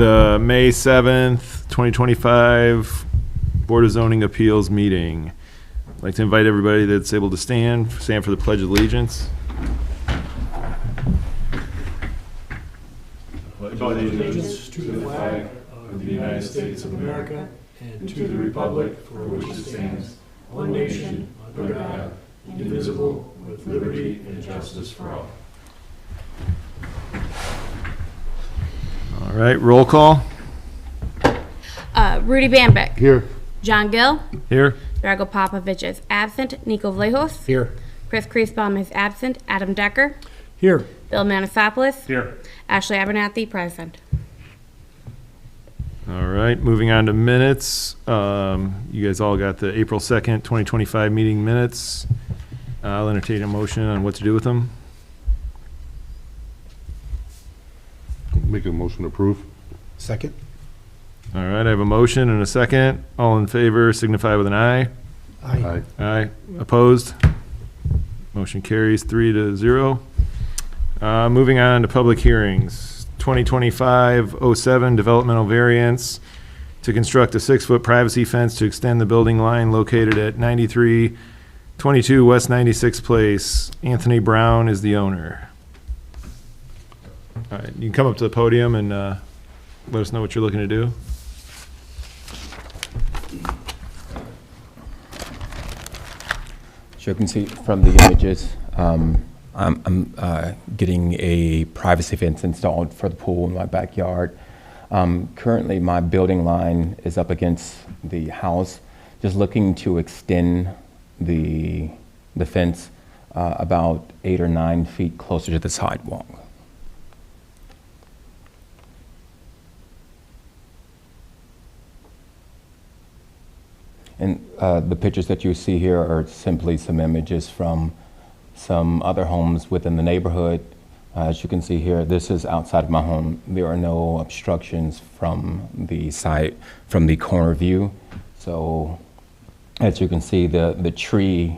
the May 7th, 2025 Board of Zoning Appeals meeting. I'd like to invite everybody that's able to stand for the Pledge of Allegiance. Pledge allegiance to the flag of the United States of America and to the republic for which it stands, one nation, under God, indivisible, with liberty and justice for all. All right, roll call. Rudy Bambeck. Here. John Gill. Here. Drago Popovich is absent. Nico Vlahos. Here. Chris Kriesbaum is absent. Adam Decker. Here. Bill Manasopoulos. Here. Ashley Abernathy, present. All right, moving on to minutes. You guys all got the April 2nd, 2025 meeting minutes. I'll entertain a motion on what to do with them. Make a motion to approve. Second. All right, I have a motion and a second. All in favor signify with an aye. Aye. Aye. Opposed? Motion carries 3-0. Moving on to public hearings. 2025-07 developmental variance to construct a 6-foot privacy fence to extend the building line located at 9322 West 96th Place. Anthony Brown is the owner. All right, you can come up to the podium and let us know what you're looking to do. So you can see from the images, I'm getting a privacy fence installed for the pool in my backyard. Currently, my building line is up against the house, just looking to extend the fence about 8 or 9 feet closer to the sidewalk. And the pictures that you see here are simply some images from some other homes within the neighborhood. As you can see here, this is outside of my home. There are no obstructions from the site, from the corner view. So as you can see, the tree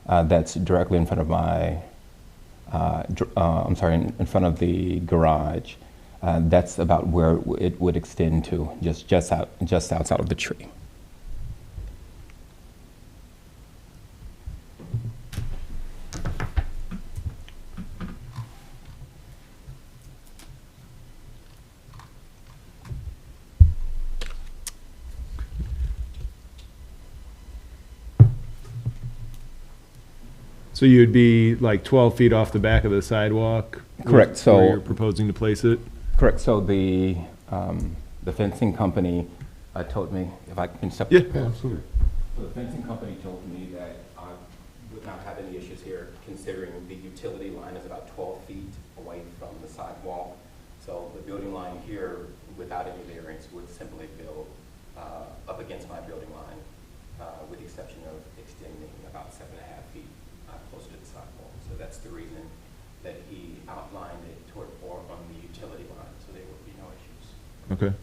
that's directly in front of my, in front of the garage, that's about where it would extend to, just outside of the tree. So you'd be like 12 feet off the back of the sidewalk? Correct. So where you're proposing to place it? Correct. So the fencing company told me, if I can step. Yeah, absolutely. So the fencing company told me that I would not have any issues here, considering the utility line is about 12 feet away from the sidewalk. So the building line here, without any variance, would simply build up against my building line, with the exception of extending about 7.5 feet closer to the sidewalk. So that's the reason that he outlined it toward or on the utility line, so there would be no issues. okay.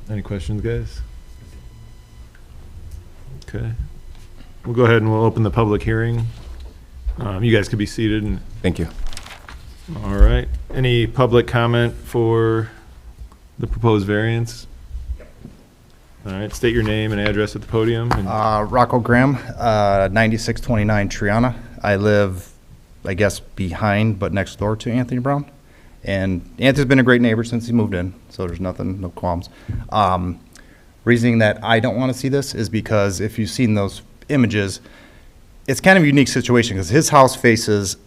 Any questions, guys? Okay. We'll go ahead and we'll open the public hearing. You guys could be seated. And Thank you. all right. Any public comment for the proposed variance? All right. State your name and address at the podium. And Rocco Graham, 9629 Triana. I live, I guess, behind but next door to Anthony Brown. And Anthony's been a great neighbor since he moved in, so there's nothing, no qualms. Reasoning that I don't want to see this is because if you've seen those images, it's kind of a unique situation because his house faces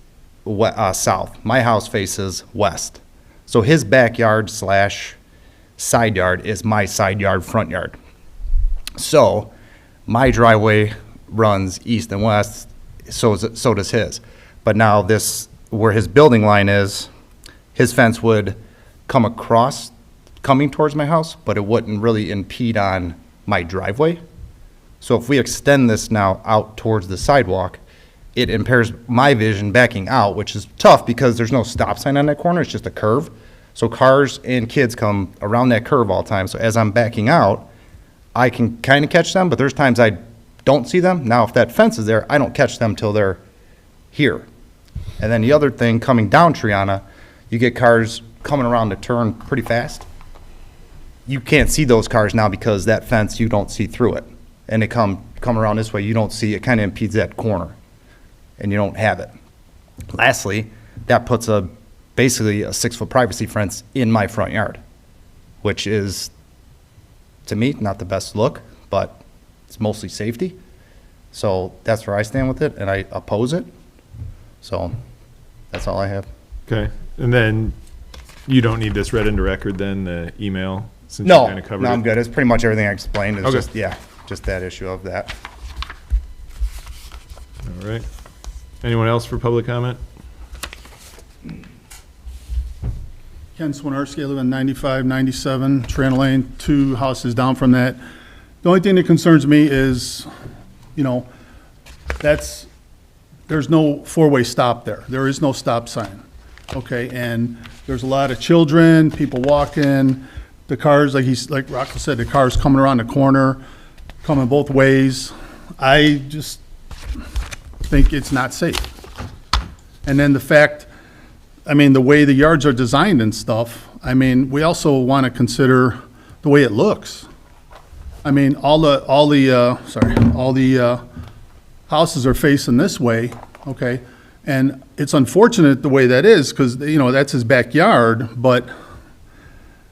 south. My house faces west. So his backyard slash side yard is my side yard, front yard. So my driveway runs east and west, so does his. But now this, where his building line is, his fence would come across, coming towards my house, but it wouldn't really impede on my driveway. So if we extend this now out towards the sidewalk, it impairs my vision backing out, which is tough because there's no stop sign on that corner, it's just a curve. So cars and kids come around that curve all the time. So as I'm backing out, I can kind of catch them, but there's times I don't see them. Now, if that fence is there, I don't catch them till they're here. And then the other thing, coming down Triana, you get cars coming around the turn pretty fast. You can't see those cars now because that fence, you don't see through it. And they come around this way, you don't see, it kind of impedes that corner, and you don't have it. Lastly, that puts basically a 6-foot privacy fence in my front yard, which is, to me, not the best look, but it's mostly safety. So that's where I stand with it, and I oppose it. So that's all I have. Okay, and then you don't need this read into record then, the email, since you No, kind of covered no, it? I'm good. It's pretty much everything I explained. It's Okay. just, yeah, just that issue of that. All right. Anyone else for public comment? Ken Swinarski, I live in 9597 Triana Lane, 2 houses down from that. The only thing that concerns me is, there's no 4-way stop there. There is no stop sign, okay? And there's a lot of children, people walking, the cars, like Rocco said, the cars coming around the corner, coming both ways. I just think it's not safe. And then the fact, the way the yards are designed and stuff, we also want to consider the way it looks. All the houses are facing this way, okay? And it's unfortunate the way that is, because, that's his backyard, but,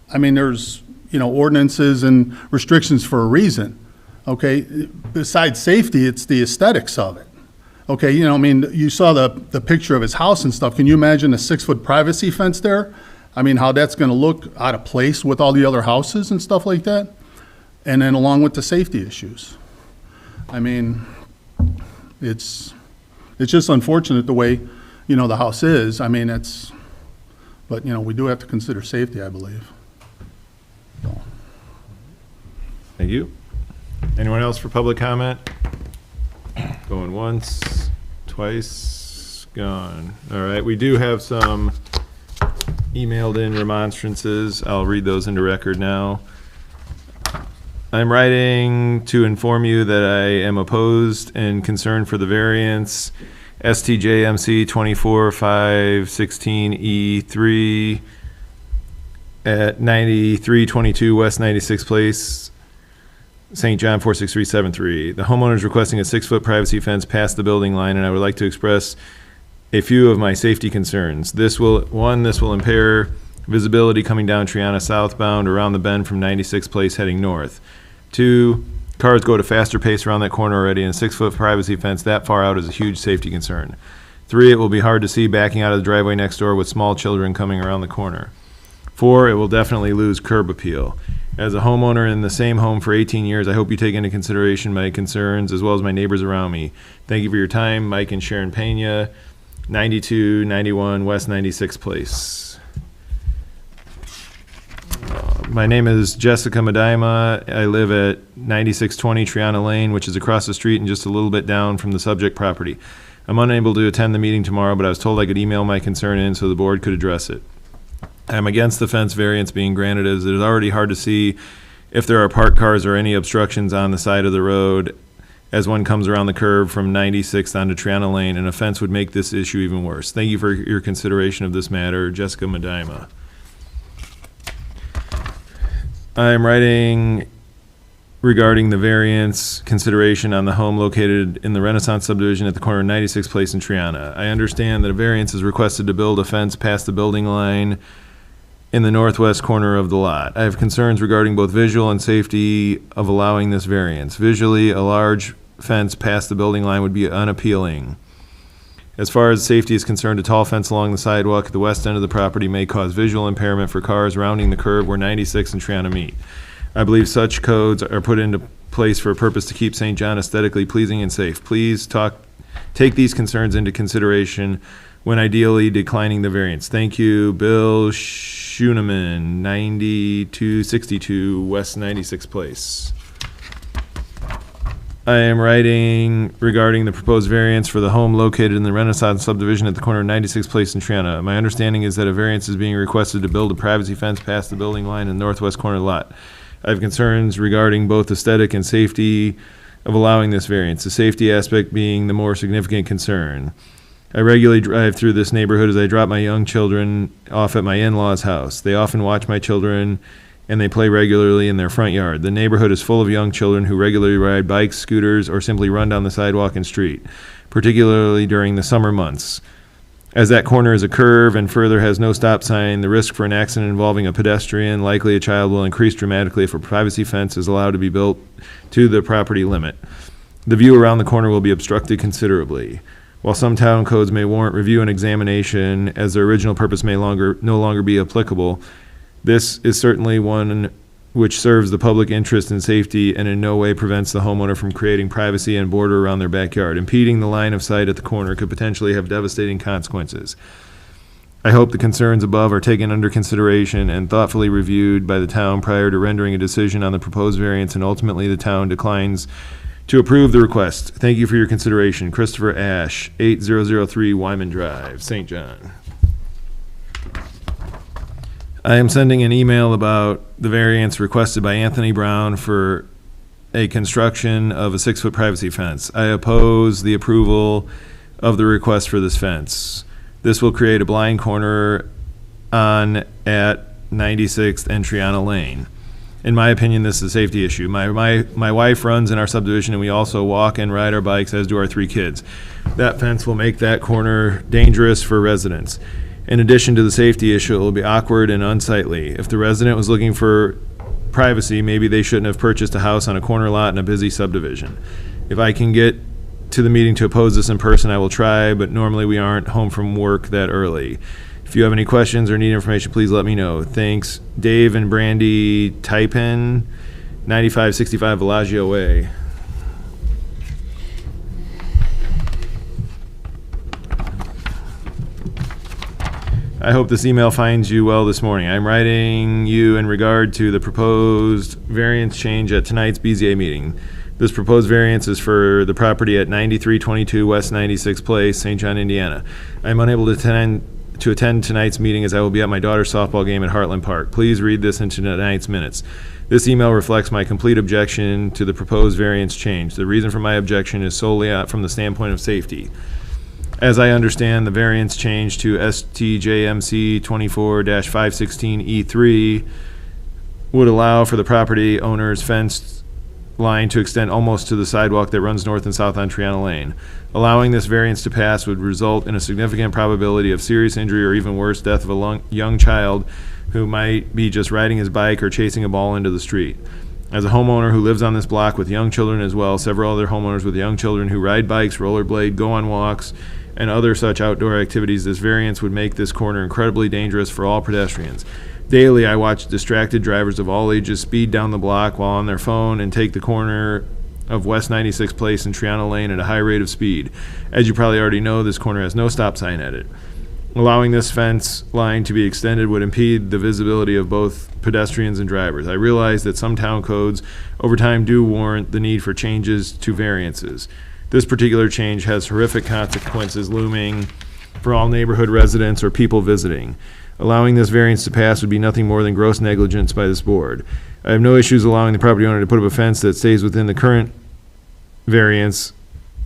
there's, ordinances and restrictions for a reason, okay? Besides safety, it's the aesthetics of it. Okay, you saw the picture of his house and stuff. Can you imagine a 6-foot privacy fence there? How that's gonna look out of place with all the other houses and stuff like that? And then along with the safety issues. It's just unfortunate the way, the house is. But, we do have to consider safety, I believe. Thank you. Anyone else for public comment? Going once, twice, gone. All right, we do have some emailed in remonstrances. I'll read those into record now. I'm writing to inform you that I am opposed and concerned for the variance STJMC 24516E3 at 9322 West 96th Place, St. John 46373. The homeowner is requesting a 6-foot privacy fence past the building line, and I would like to express a few of my safety concerns. This will impair visibility coming down Triana southbound around the bend from 96th Place heading north. 2, cars go at a faster pace around that corner already, and a 6-foot privacy fence that far out is a huge safety concern. 3, it will be hard to see backing out of the driveway next door with small children coming around the corner. 4, it will definitely lose curb appeal. As a homeowner in the same home for 18 years, I hope you take into consideration my concerns as well as my neighbors around me. Thank you for your time, Mike and Sharon Pena, 9291 West 96th Place. My name is Jessica Medima. I live at 9620 Triana Lane, which is across the street and just a little bit down from the subject property. I'm unable to attend the meeting tomorrow, but I was told I could email my concern in so the board could address it. I'm against the fence variance being granted, as it is already hard to see if there are parked cars or any obstructions on the side of the road as one comes around the curve from 96th onto Triana Lane, and a fence would make this issue even worse. Thank you for your consideration of this matter. Jessica Medima. I'm writing regarding the variance consideration on the home located in the Renaissance subdivision at the corner of 96th Place in Triana. I understand that a variance is requested to build a fence past the building line in the northwest corner of the lot. I have concerns regarding both visual and safety of allowing this variance. Visually, a large fence past the building line would be unappealing. As far as safety is concerned, a tall fence along the sidewalk at the west end of the property may cause visual impairment for cars rounding the curve where 96 and Triana meet. I believe such codes are put into place for a purpose to keep St. John aesthetically pleasing and safe. Please take these concerns into consideration when ideally declining the variance. Thank you, Bill Schuneman, 9262 West 96th Place. I am writing regarding the proposed variance for the home located in the Renaissance subdivision at the corner of 96th Place in Triana. My understanding is that a variance is being requested to build a privacy fence past the building line in the northwest corner of the lot. I have concerns regarding both aesthetic and safety of allowing this variance, the safety aspect being the more significant concern. I regularly drive through this neighborhood as I drop my young children off at my in-laws' house. They often watch my children and they play regularly in their front yard. The neighborhood is full of young children who regularly ride bikes, scooters, or simply run down the sidewalk and street, particularly during the summer months. As that corner is a curve and further has no stop sign, the risk for an accident involving a pedestrian, likely a child, will increase dramatically if a privacy fence is allowed to be built to the property limit. The view around the corner will be obstructed considerably. While some town codes may warrant review and examination, as their original purpose may no longer be applicable, this is certainly one which serves the public interest and safety and in no way prevents the homeowner from creating privacy and border around their backyard. Impeding the line of sight at the corner could potentially have devastating consequences. I hope the concerns above are taken under consideration and thoughtfully reviewed by the town prior to rendering a decision on the proposed variance, and ultimately the town declines to approve the request. Thank you for your consideration. Christopher Ash, 8003 Wyman Drive, St. John. I am sending an email about the variance requested by Anthony Brown for a construction of a 6-foot privacy fence. I oppose the approval of the request for this fence. This will create a blind corner at 96th and Triana Lane. In my opinion, this is a safety issue. My wife runs in our subdivision, and we also walk and ride our bikes, as do our 3 kids. That fence will make that corner dangerous for residents. In addition to the safety issue, it will be awkward and unsightly. If the resident was looking for privacy, maybe they shouldn't have purchased a house on a corner lot in a busy subdivision. If I can get to the meeting to oppose this in person, I will try, but normally we aren't home from work that early. If you have any questions or need information, please let me know. Thanks, Dave and Brandy Typen, 9565 Bellagio Way. I hope this email finds you well this morning. I'm writing you in regard to the proposed variance change at tonight's BZA meeting. This proposed variance is for the property at 9322 West 96th Place, St. John, Indiana. I'm unable to attend tonight's meeting as I will be at my daughter's softball game at Heartland Park. Please read this into tonight's minutes. This email reflects my complete objection to the proposed variance change. The reason for my objection is solely from the standpoint of safety. As I understand, the variance change to STJMC 24-516E3 would allow for the property owner's fenced line to extend almost to the sidewalk that runs north and south on Triana Lane. Allowing this variance to pass would result in a significant probability of serious injury or even worse, death of a young child who might be just riding his bike or chasing a ball into the street. As a homeowner who lives on this block with young children as well, several other homeowners with young children who ride bikes, rollerblade, go on walks, and other such outdoor activities, this variance would make this corner incredibly dangerous for all pedestrians. Daily, I watch distracted drivers of all ages speed down the block while on their phone and take the corner of West 96th Place and Triana Lane at a high rate of speed. As you probably already know, this corner has no stop sign at it. Allowing this fence line to be extended would impede the visibility of both pedestrians and drivers. I realize that some town codes over time do warrant the need for changes to variances. This particular change has horrific consequences looming for all neighborhood residents or people visiting. Allowing this variance to pass would be nothing more than gross negligence by this board. I have no issues allowing the property owner to put up a fence that stays within the current variance,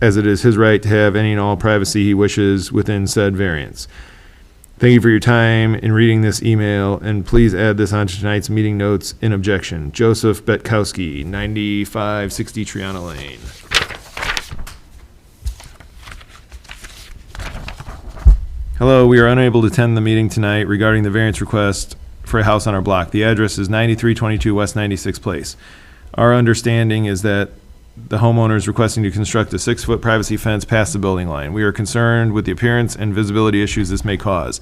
as it is his right to have any and all privacy he wishes within said variance. Thank you for your time in reading this email, and please add this onto tonight's meeting notes in objection. Joseph Betkowski, 9560 Triana Lane. Hello, we are unable to attend the meeting tonight regarding the variance request for a house on our block. The address is 9322 West 96th Place. Our understanding is that the homeowner is requesting to construct a 6-foot privacy fence past the building line. We are concerned with the appearance and visibility issues this may cause.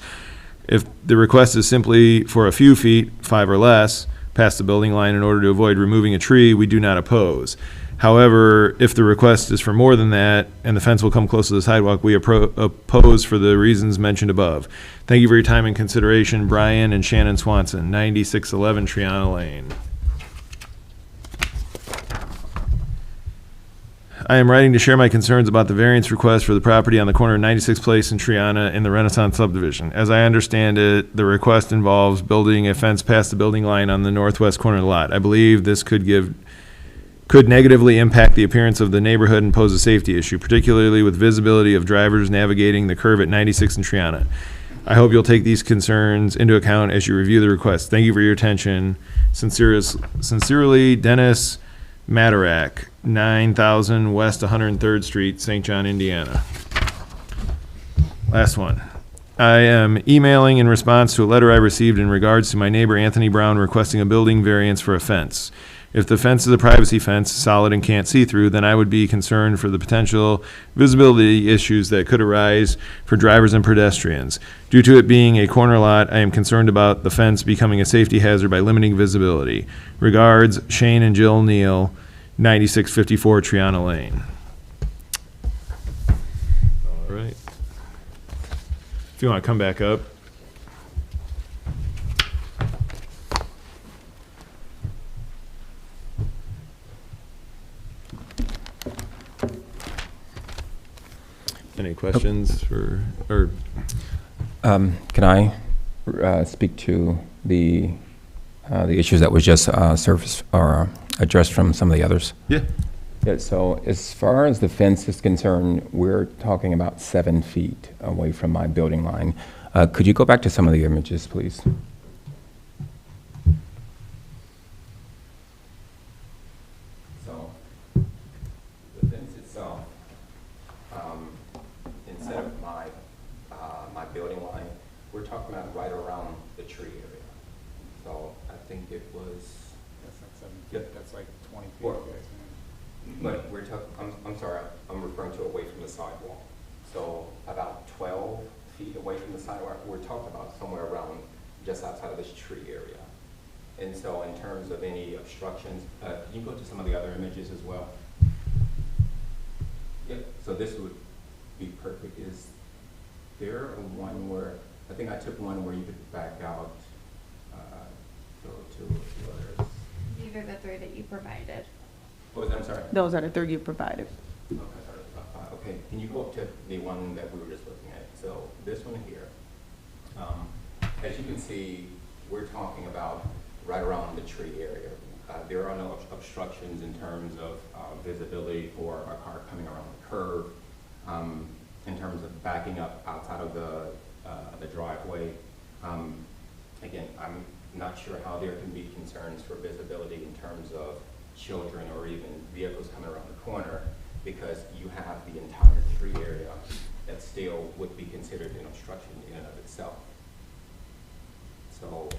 If the request is simply for a few feet, 5 or less, past the building line in order to avoid removing a tree, we do not oppose. However, if the request is for more than that and the fence will come close to the sidewalk, we oppose for the reasons mentioned above. Thank you for your time and consideration. Brian and Shannon Swanson, 9611 Triana Lane. I am writing to share my concerns about the variance request for the property on the corner of 96th Place and Triana in the Renaissance subdivision. As I understand it, the request involves building a fence past the building line on the northwest corner of the lot. I believe this could give could negatively impact the appearance of the neighborhood and pose a safety issue, particularly with visibility of drivers navigating the curve at 96 and Triana. I hope you'll take these concerns into account as you review the request. Thank you for your attention. Sincerely, Dennis Matarak, 9000 West 103rd Street, St. John, Indiana. Last one. I am emailing in response to a letter I received in regards to my neighbor Anthony Brown requesting a building variance for a fence. If the fence is a privacy fence, solid and can't see through, then I would be concerned for the potential visibility issues that could arise for drivers and pedestrians. Due to it being a corner lot, I am concerned about the fence becoming a safety hazard by limiting visibility. Regards, Shane and Jill Neal, 9654 Triana Lane. All right. If you want to come back up. Any questions or Can I speak to the issues that was just surfaced or addressed from some of the others? Yeah. Yeah, so as far as the fence is concerned, we're talking about 7 feet away from my building line. Could you go back to some of the images, please? So, the fence itself, instead of my building line, we're talking about right around the tree area. So, I think it was. That's like 7 Yep. feet, that's like 20 feet. Or- But we're talking, I'm sorry, I'm referring to away from the sidewalk. So about 12 feet away from the sidewalk, we're talking about somewhere around just outside of this tree area. And so in terms of any obstructions, can you go to some of the other images as well? Yep, so this would be perfect. Is there a one where, I think I took one where you could back out, go to a few others. These are the three that you provided. What was that, I'm sorry? Those are the three you provided. Okay, can you go up to the one that we were just looking at? So this one here, as you can see, we're talking about right around the tree area. There are no obstructions in terms of visibility for a car coming around the curve, in terms of backing up outside of the driveway. Again, I'm not sure how there can be concerns for visibility in terms of children or even vehicles coming around the corner, because you have the entire tree area that still would be considered an obstruction in and of itself. So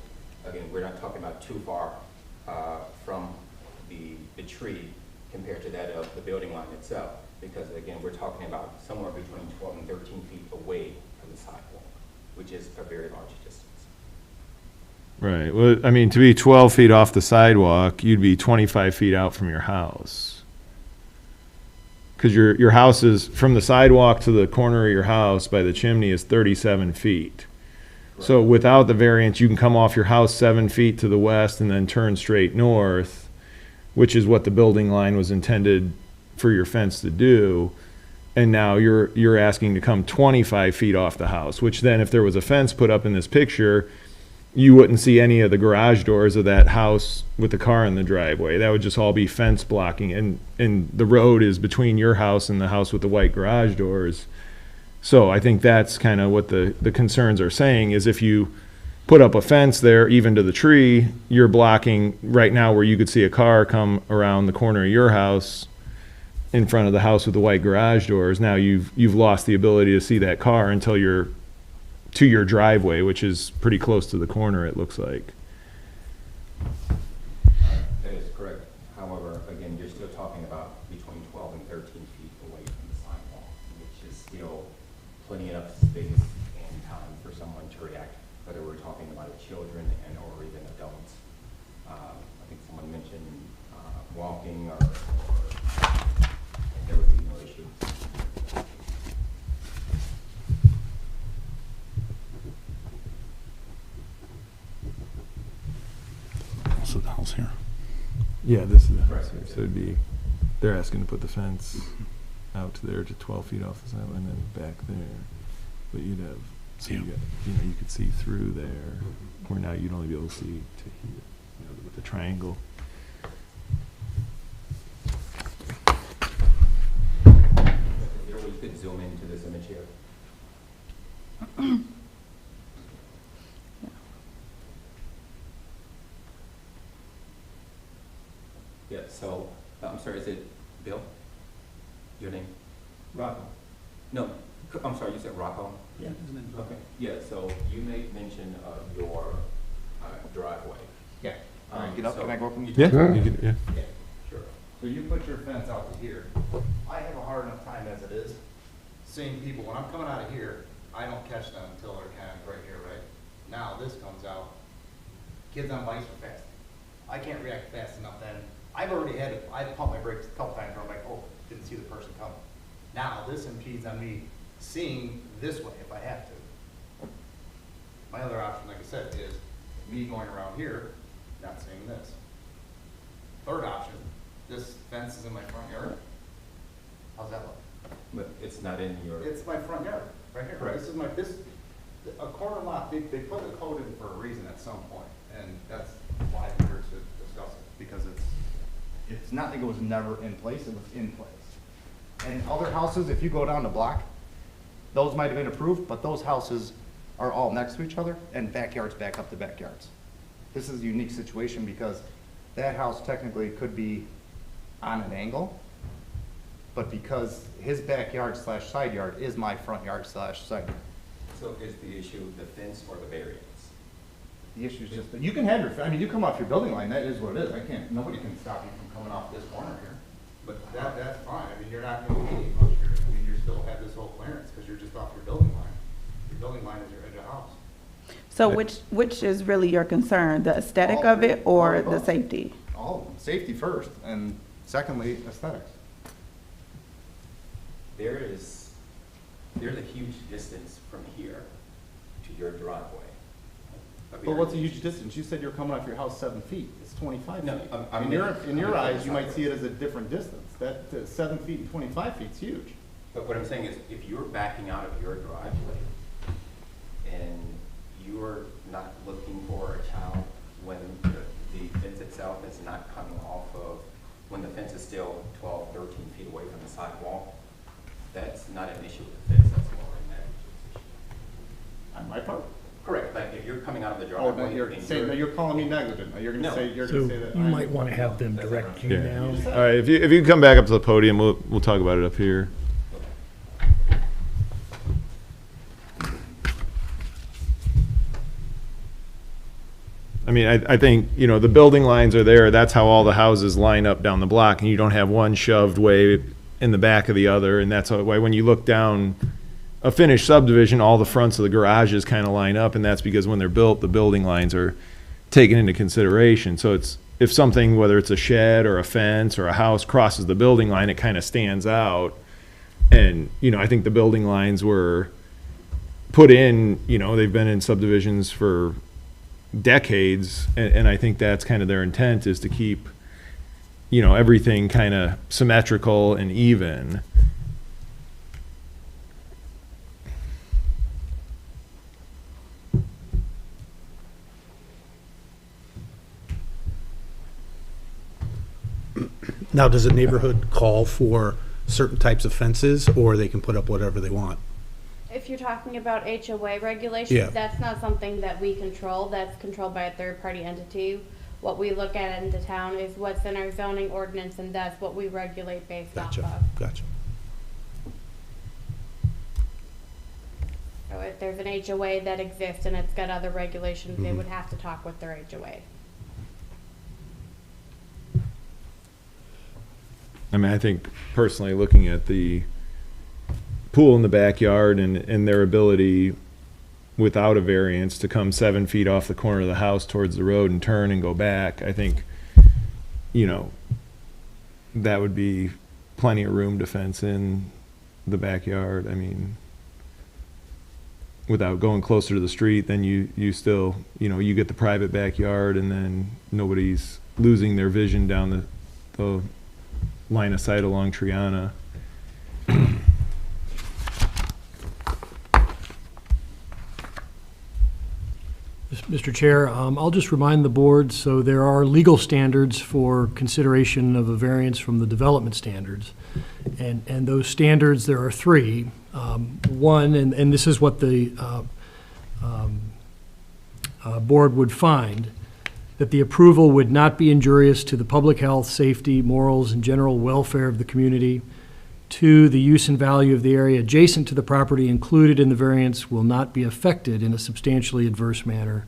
again, we're not talking about too far from the tree compared to that of the building line itself, because again, we're talking about somewhere between 12 and 13 feet away from the sidewalk, which is a very large distance. Right. Well, I mean, to be 12 feet off the sidewalk, you'd be 25 feet out from your house. Because your house is, from the sidewalk to the corner of your house by the chimney is 37 feet. So without the variance, you can come off your house 7 feet to the west and then turn straight north, which is what the building line was intended for your fence to do. And now you're asking to come 25 feet off the house, which then if there was a fence put up in this picture, you wouldn't see any of the garage doors of that house with the car in the driveway. That would just all be fence blocking, and the road is between your house and the house with the white garage doors. So I think that's kind of what the concerns are saying, is if you put up a fence there, even to the tree, you're blocking right now where you could see a car come around the corner of your house in front of the house with the white garage doors. Now you've lost the ability to see that car until you're to your driveway, which is pretty close to the corner, it looks like. That is correct. However, again, you're still talking about between 12 and 13 feet away from the sidewalk, which is still plenty enough space and time for someone to react, whether we're talking about children and or even adults. I think someone mentioned walking or there would be no issue. So the house here. Yeah, this is the Right. house here, so it'd be, they're asking to put the fence out to there to 12 feet off the side and then back there. But you'd have, so you got, you could see through there, where now you'd only be able to see to here, with the triangle. could zoom into this image here. Yeah, so, I'm sorry, is it Bill? Your name? Rocco. No, I'm sorry, you said Rocco? Yeah. Okay, yeah, so you made mention of your driveway. Yeah. All right, get up, So- can I go from? Yeah, you can- yeah. Yeah, sure. So you put your fence out to here. I have a hard enough time as it is, seeing people, when I'm coming out of here, I don't catch them until they're kind of right here, right? Now this comes out, kids on bikes are fast. I can't react fast enough then. I've already had, I've pumped my brakes a couple times where I'm like, oh, didn't see the person coming. Now this impedes on me seeing this way if I have to. My other option, like I said, is me going around here, not seeing this. Third option, this fence is in my front yard. How's that look? But it's not in your. It's my front yard, right here. Correct. This is my, a corner lot, they put a code in for a reason at some point, and that's why I'm here to discuss it, because it's not like it was never in place, it was in place. And other houses, if you go down the block, those might have been approved, but those houses are all next to each other, and backyards back up to backyards. This is a unique situation because that house technically could be on an angle, but because his backyard slash side yard is my front yard slash side yard. So is the issue the fence or the variance? The issue is just that you can have your, I mean, you come off your building line, that is what it is. I can't, nobody can stop you from coming off this corner here. But that's fine. I mean, you're not going to be much here. I mean, you still have this whole clearance because you're just off your building line. Your building line is your edge of house. So which is really your concern, the aesthetic of it or the safety? All of them. Safety first, and secondly, aesthetics. There's a huge distance from here to your driveway. But what's a huge distance? You said you're coming off your house 7 feet. It's 25 feet. No, I'm In your eyes, you might see it as a different distance. That 7 feet and 25 feet is huge. But what I'm saying is, if you're backing out of your driveway and you're not looking for a child when the fence itself is not coming off of, when the fence is still 12, 13 feet away from the sidewalk, that's not an issue with the fence, that's more of a negligence issue. On my part. Correct, like if you're coming out of the Oh, driveway. now you're calling me negligent. Now you're No. gonna say, So that. you might want to have them direct you Yeah. now. All right, if you can come back up to the podium, we'll talk about it up here. I mean, I think, you know, the building lines are there, that's how all the houses line up down the block, and you don't have one shoved way in the back of the other, and that's why when you look down a finished subdivision, all the fronts of the garages kind of line up, and that's because when they're built, the building lines are taken into consideration. So it's, if something, whether it's a shed or a fence or a house crosses the building line, it kind of stands out. And, you know, I think the building lines were put in, you know, they've been in subdivisions for decades, and I think that's kind of their intent, is to keep, you know, everything kind of symmetrical and even. Now, does the neighborhood call for certain types of fences, or they can put up whatever they want? If you're talking about HOA regulations, Yeah. that's not something that we control, that's controlled by a third-party entity. What we look at in the town is what's in our zoning ordinance, and that's what we regulate based off Gotcha, of. gotcha. So if there's an HOA that exists and it's got other regulations, they would have to talk with their HOA. I mean, I think personally, looking at the pool in the backyard and their ability without a variance to come 7 feet off the corner of the house towards the road and turn and go back, I think, you know, that would be plenty of room to fence in the backyard. I mean, without going closer to the street, then you still, you know, you get the private backyard, and then nobody's losing their vision down the line of sight along Triana. Mr. Chair, I'll just remind the board, so there are legal standards for consideration of a variance from the development standards. And those standards, there are three. One, and this is what the board would find, that the approval would not be injurious to the public health, safety, morals, and general welfare of the community. Two, the use and value of the area adjacent to the property included in the variance will not be affected in a substantially adverse manner.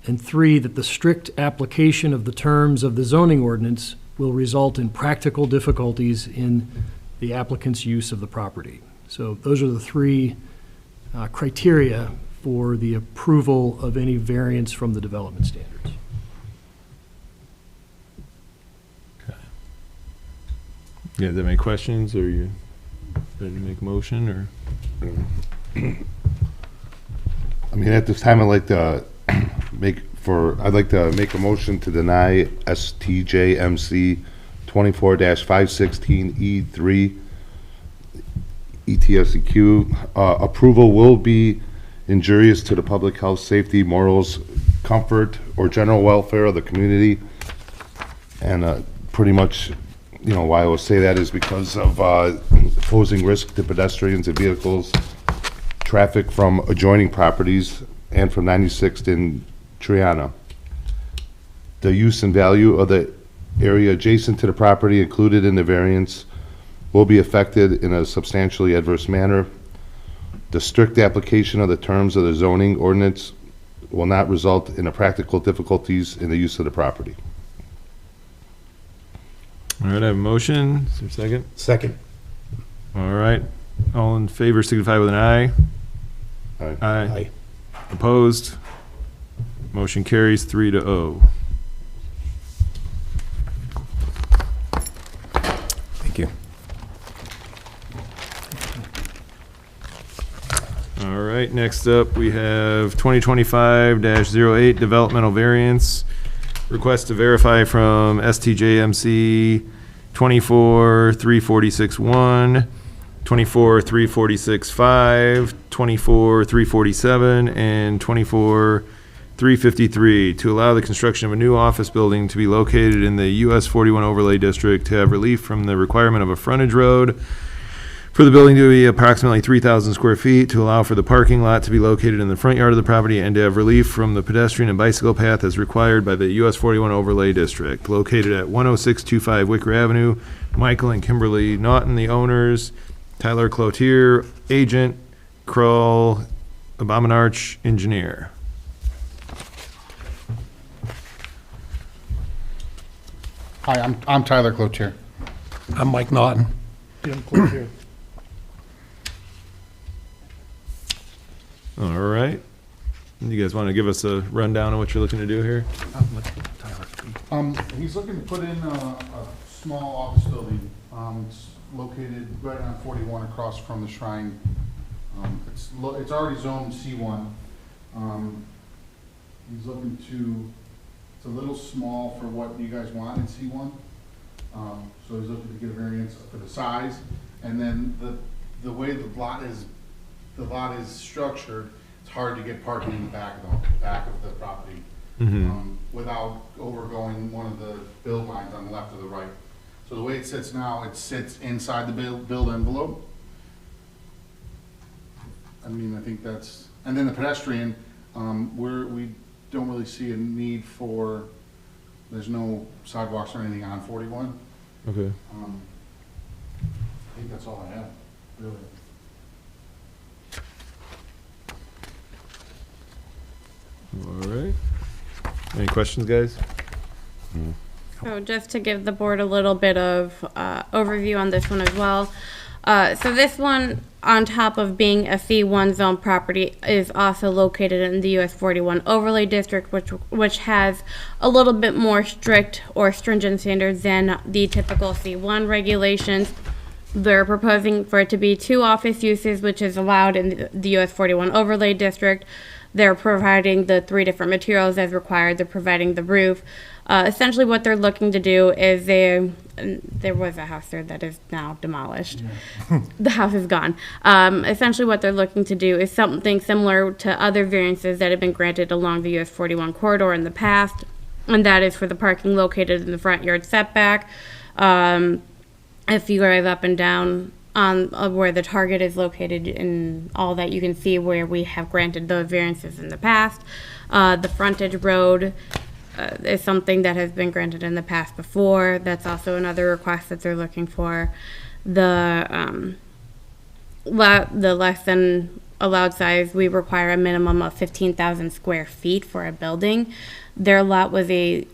And three, that the strict application of the terms of the zoning ordinance will result in practical difficulties in the applicant's use of the property. So those are the three criteria for the approval of any variance from the development standards. You guys have any questions, or you ready to make a motion, or? I mean, at this time, I'd like to make a motion to deny STJMC 24-516E3 ETSEQ. Approval will be injurious to the public health, safety, morals, comfort, or general welfare of the community. And pretty much, you know, why I will say that is because of posing risk to pedestrians and vehicles, traffic from adjoining properties, and from 96th in Triana. The use and value of the area adjacent to the property included in the variance will be affected in a substantially adverse manner. The strict application of the terms of the zoning ordinance will not result in practical difficulties in the use of the property. All right, I have a motion. Is there a second? Second. All right. All in favor signify with an aye. Aye. Aye. Opposed? Motion carries 3-0. Thank you. All right, next up, we have 2025-08 developmental variance. Request to verify from STJMC 24-346-1, 24-346-5, 24-347, and 24-353 to allow the construction of a new office building to be located in the US 41 overlay district, to have relief from the requirement of a frontage road, for the building to be approximately 3,000 square feet, to allow for the parking lot to be located in the front yard of the property, and to have relief from the pedestrian and bicycle path as required by the US 41 overlay district, located at 10625 Wicker Avenue. Michael and Kimberly Naughton, the owners. Tyler Cloutier, agent. Kroll Abominarch, engineer. Hi, I'm Tyler Cloutier. I'm Mike Naughton. All right. You guys want to give us a rundown of what you're looking to do here? He's looking to put in a small office building. It's located right on 41 across from the Shrine. It's already zoned C1. He's looking to, it's a little small for what you guys want in C1. So he's looking to get a variance for the size. And then the way the lot is structured, it's hard to get parking in the back of the property without overgoing one of the build lines on the left or the right. So the way it sits now, it sits inside the build envelope. I mean, I think that's, and then the pedestrian, we don't really see a need for, there's no sidewalks or anything on 41. Okay. I think that's all I have, really. All right. Any questions, guys? So just to give the board a little bit of overview on this one as well. So this one, on top of being a C1 zone property, is also located in the US 41 overlay district, which has a little bit more strict or stringent standards than the typical C1 regulations. They're proposing for it to be 2 office uses, which is allowed in the US 41 overlay district. They're providing the 3 different materials as required. They're providing the roof. Essentially what they're looking to do is there was a house there that is now demolished. Yeah. The house is gone. Essentially what they're looking to do is something similar to other variances that have been granted along the US 41 corridor in the past, and that is for the parking located in the front yard setback. if you drive up and down on where the target is located and all that, you can see where we have granted those variances in the past. The frontage road is something that has been granted in the past before. That's also another request that they're looking for. The less than allowed size, we require a minimum of 15,000 square feet for a building. Their lot was a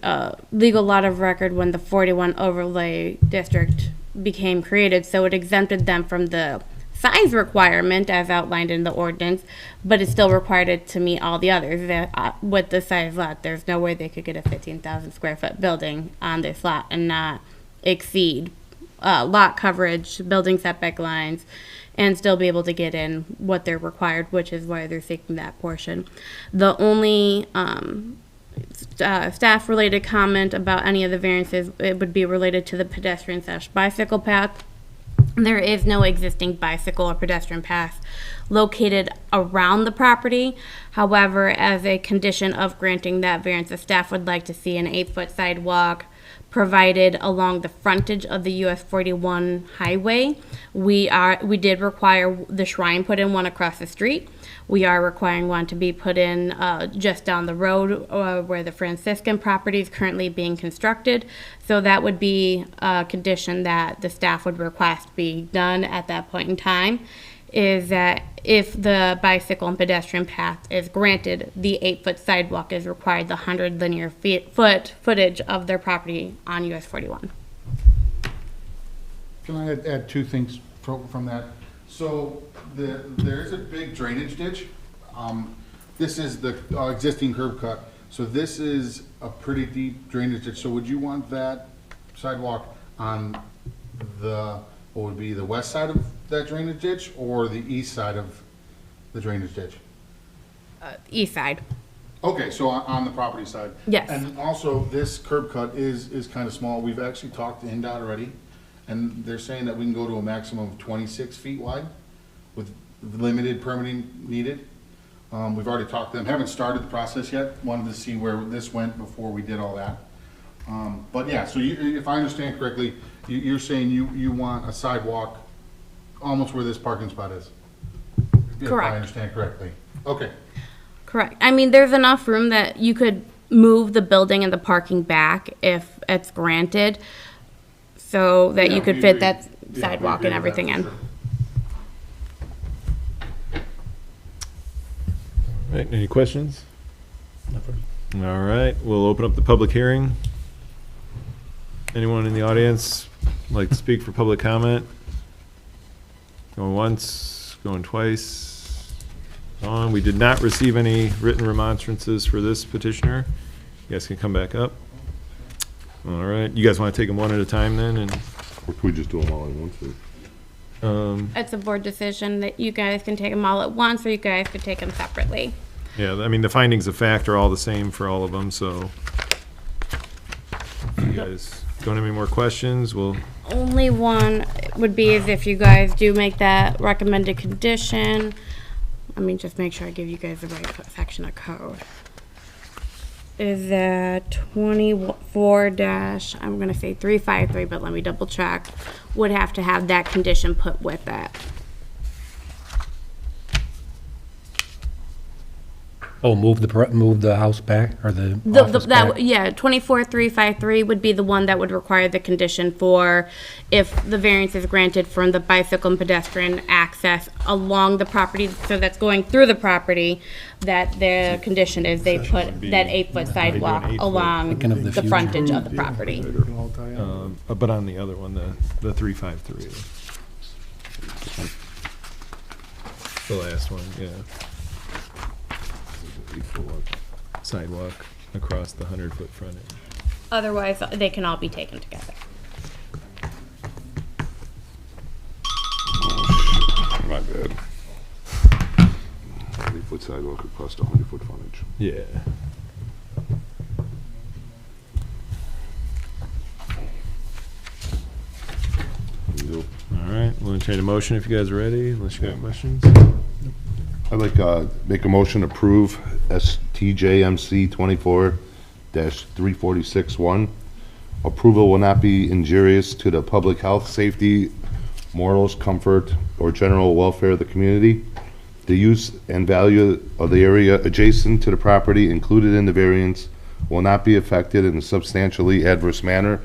legal lot of record when the 41 overlay district became created, so it exempted them from the size requirement as outlined in the ordinance, but it still required it to meet all the others. With the size lot, there's no way they could get a 15,000 square foot building on this lot and not exceed lot coverage, building setback lines, and still be able to get in what they're required, which is why they're seeking that portion. The only staff-related comment about any of the variances, it would be related to the pedestrian/bicycle path. There is no existing bicycle or pedestrian path located around the property. However, as a condition of granting that variance, the staff would like to see an 8-foot sidewalk provided along the frontage of the US 41 highway. We did require the Shrine put in one across the street. We are requiring one to be put in just down the road where the Franciscan property is currently being constructed. So that would be a condition that the staff would request be done at that point in time, is that if the bicycle and pedestrian path is granted, the 8-foot sidewalk is required, the 100 linear footage of their property on US 41. Can I add two things from that? So there's a big drainage ditch. This is the existing curb cut. So this is a pretty deep drainage ditch. So would you want that sidewalk on what would be the west side of that drainage ditch or the east side of the drainage ditch? East side. Okay, so on the property side. Yes. And also, this curb cut is kind of small. We've actually talked to NDOT already, and they're saying that we can go to a maximum of 26 feet wide with limited permitting needed. We've already talked to them, haven't started the process yet, wanted to see where this went before we did all that. But yeah, so if I understand correctly, you're saying you want a sidewalk almost where this parking spot is? If Correct. I understand correctly. Okay. Correct. I mean, there's enough room that you could move the building and the parking back if it's granted, so that Yeah, you could we fit agree. that Yeah, sidewalk we and agree with everything that, in. for sure. Right, any questions? All right, we'll open up the public hearing. Anyone in the audience like to speak for public comment? Going once, going twice. On, we did not receive any written remonstrances for this petitioner. You guys can come back up. All right, you guys want to take them one at a time then, and Or could we just do them all at once? It's a board decision that you guys can take them all at once, or you guys could take them separately. yeah, I mean, the findings of fact are all the same for all of them, so. If you guys don't have any more questions, we'll, Only one would be is if you guys do make that recommended condition. Let me just make sure I give you guys the right section of code. Is that 24 dash, I'm gonna say 353, but let me double check, would have to have that condition put with it. Oh, move the house back, or the office back? Yeah, 24-353 would be the one that would require the condition for if the variance is granted from the bicycle and pedestrian access along the property, so that's going through the property, that the condition is they put that 8-foot sidewalk 8 foot. along Thinking of the the future. frontage of the property. but on the other one, the 353. The last one, yeah. Sidewalk across the 100-foot frontage. Otherwise, they can all be taken together. My bad. 8-foot sidewalk across the 100-foot frontage. Yeah. Yep. All right, we'll entertain a motion if you guys are ready, unless you got questions. I'd like make a motion to approve STJMC 24-3461 Approval will not be injurious to the public health, safety, morals, comfort, or general welfare of the community. The use and value of the area adjacent to the property included in the variance will not be affected in a substantially adverse manner.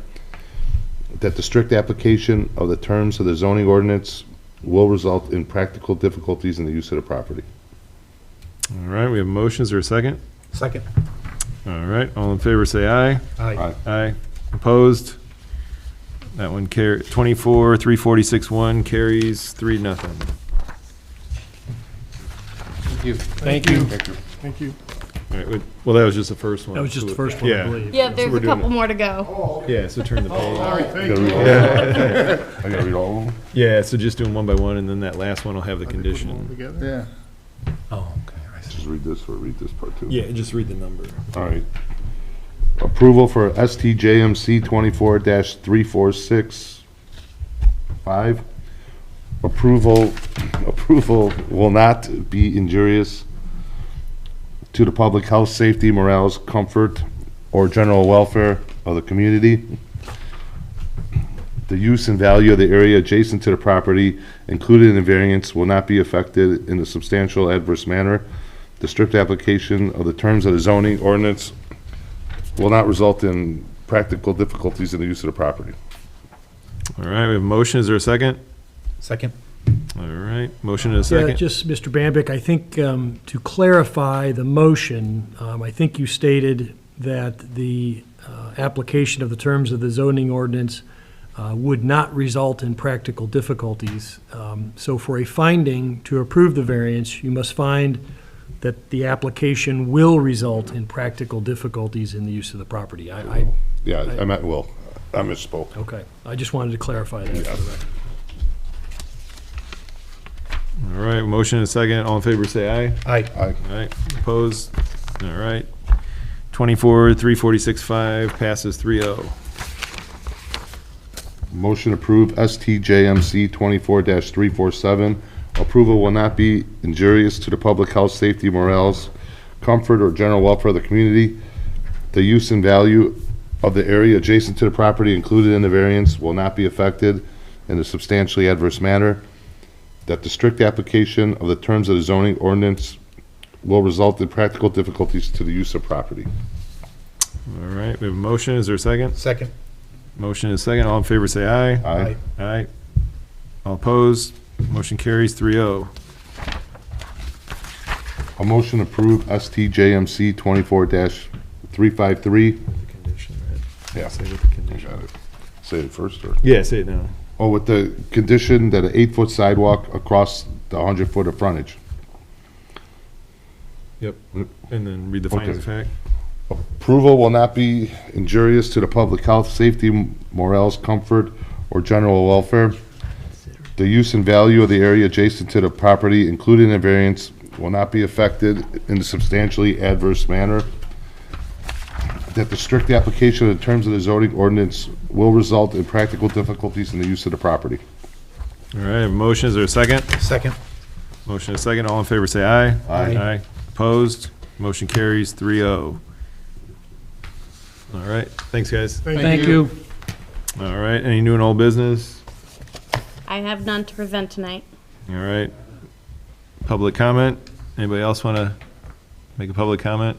That the strict application of the terms of the zoning ordinance will result in practical difficulties in the use of the property. All right, we have motions or a second? Second. All right, all in favor, say aye. Aye. Aye. Opposed? That one 24-346-1 carries 3-0. Thank you. Thank you. All right, well, that was just the first one. That was just the first one, I Yeah. believe. Yeah, So there's we're a doing couple it. more to go. Yeah, so turn the page. I gotta read all of them. I gotta read all of them? Yeah, so just do them one by one, and then that last one will have the condition. Yeah. Oh, okay. I see. Just read this or read this part too? Yeah, just read the number. All right. Approval for STJMC 24-3465. Approval will not be injurious to the public health, safety, morals, comfort, or general welfare of the community. The use and value of the area adjacent to the property included in the variance will not be affected in a substantial adverse manner. The strict application of the terms of the zoning ordinance will not result in practical difficulties in the use of the property. All right, we have a motion. Is there a second? Second. All right, motion and a Yeah, second. just, Mr. Bambick, I think to clarify the motion, I think you stated that the application of the terms of the zoning ordinance would not result in practical difficulties. So for a finding to approve the variance, you must find that the application will result in practical difficulties in the use of the property. Yeah, I meant, well, I misspoke. Okay, I just wanted to clarify that for the record. All right, motion and a second. All in favor, say aye. Aye. All right, opposed? All right. 24-346-5 passes 3-0. Motion approved STJMC 24-347. Approval will not be injurious to the public health, safety, morals, comfort, or general welfare of the community. The use and value of the area adjacent to the property included in the variance will not be affected in a substantially adverse manner. That the strict application of the terms of the zoning ordinance will result in practical difficulties to the use of property. All right, we have a motion. Is there a second? Second. Motion and a second. All in favor, say aye. Aye. Aye. All opposed? Motion carries 3-0. A motion approved STJMC 24-353. The condition, right? Yeah. Say with the condition. Got it. Say it first, or? Yeah, say it now. Oh, with the condition that an 8-foot sidewalk across the 100-foot of frontage. Yep. And then read the findings of fact. Approval will not be injurious to the public health, safety, morals, comfort, or general welfare. The use and value of the area adjacent to the property, including the variance, will not be affected in a substantially adverse manner. That the strict application of the terms of the zoning ordinance will result in practical difficulties in the use of the property. All right, I have a motion. Is there a second? Second. Motion and a second. All in favor, say aye. Aye. Aye. Opposed? Motion carries 3-0. All right, thanks, guys. Thank you. All right, any new and old business? I have none to present tonight. All right. Public comment? Anybody else want to make a public comment?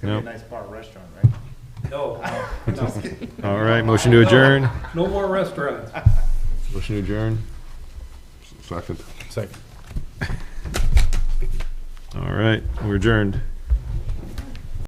No? Nice bar restaurant, right? No. All right, motion to adjourn? No more restaurants. Motion to adjourn? Second. Second. All right, we're adjourned.